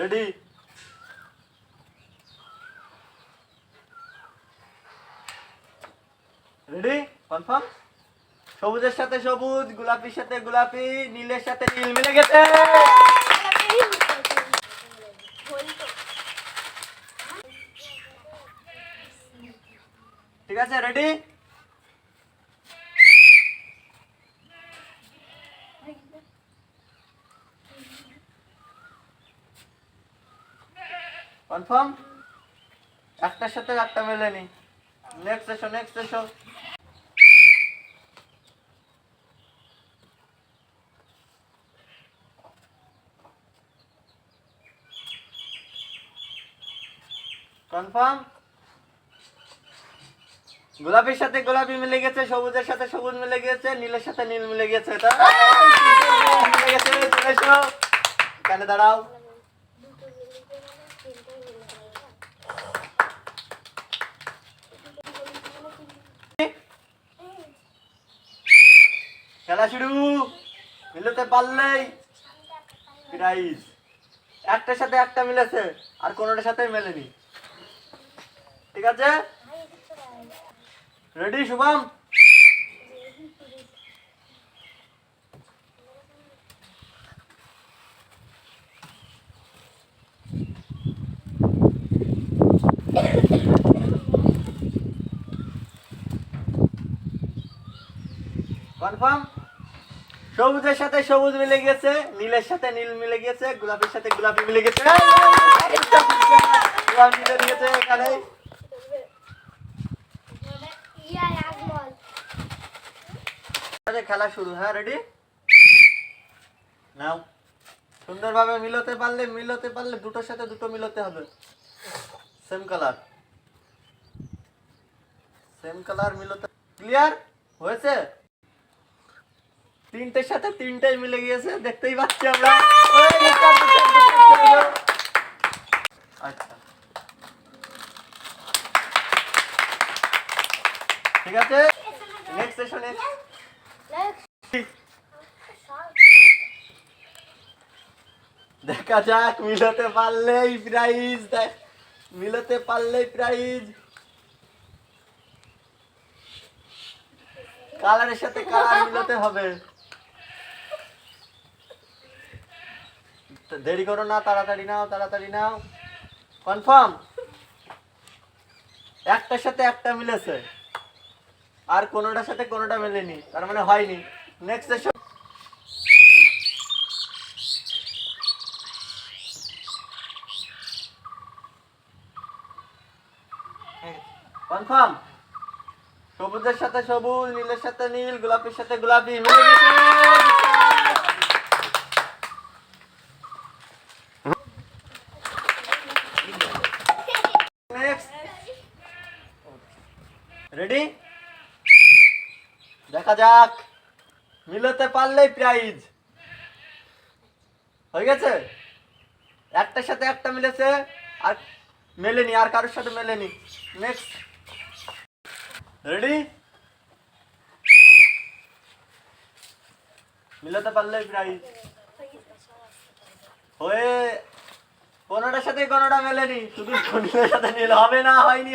Ready? Ready? Confirm? সবুজের সাথে সবুজ, গোলাপির সাথে গোলাপি, নীলের সাথে নীল মিলে গেছে। ঠিক আছে, রেডি? কনফার্ম? একটার সাথে একটা মেলেনি। নেক্সট এসো, নেক্সট এসো। কনফার্ম? গোলাপির সাথে গোলাপি মিলে গেছে, সবুজের সাথে সবুজ মিলে গেছে, নীলের সাথে নীল মিলে গেছে। মিলে গেছে। চলে এসো, এখানে দাঁড়াও। খেলা শুরু। মিলতে পারলেই প্রাইজ। একটার সাথে একটা মিলেছে, আর কোনোটার সাথে মেলেনি। ঠিক আছে, রেডি শুভম? কনফার্ম? সবুজের সাথে সবুজ মিলে গেছে, নীলের সাথে নীল মিলে গেছে, গোলাপির সাথে গোলাপি মিলে গেছে। এখানে খেলা শুরু। হ্যাঁ, রেডি? নাও। সুন্দরভাবে মিলতে পারলে দুটোর সাথে দুটো মিলতে হবে। সেম কালার মিলতে। ক্লিয়ার হয়েছে? তিনটের সাথে তিনটাই মিলে গিয়েছে, দেখতেই পাচ্ছি আমরা। আচ্ছা, ঠিক আছে, নেক্সট সেশন। দেখা যাক, মিলতে পারলেই প্রাইজ। মিলতে পারলেই প্রাইজ। কালারের সাথে কালার মিলাতে হবে। দেরি করো না, তাড়াতাড়ি নাও, তাড়াতাড়ি নাও। কনফার্ম? একটার সাথে একটা মিলেছে, আর কোনোটার সাথে কোনোটা মেলেনি, তার মানে হয়নি। Next session. কনফার্ম? সবুজের সাথে সবুজ, নীলের সাথে নীল, গোলাপির সাথে গোলাপি মিলে গেছে। রেডি? দেখা যাক, মিলতে পারলেই প্রাইজ। হয়ে গেছে? একটার সাথে একটা মিলেছে, আর মেলেনি, আর কারোর সাথে মেলেনি। নেক্সট। রেডি? মিলাতে পারলেই প্রাইজ। হয়ে কোনোটার সাথে কোনোটা মেলেনি, শুধু নীলের সাথে নীল হবে না, হয়নি।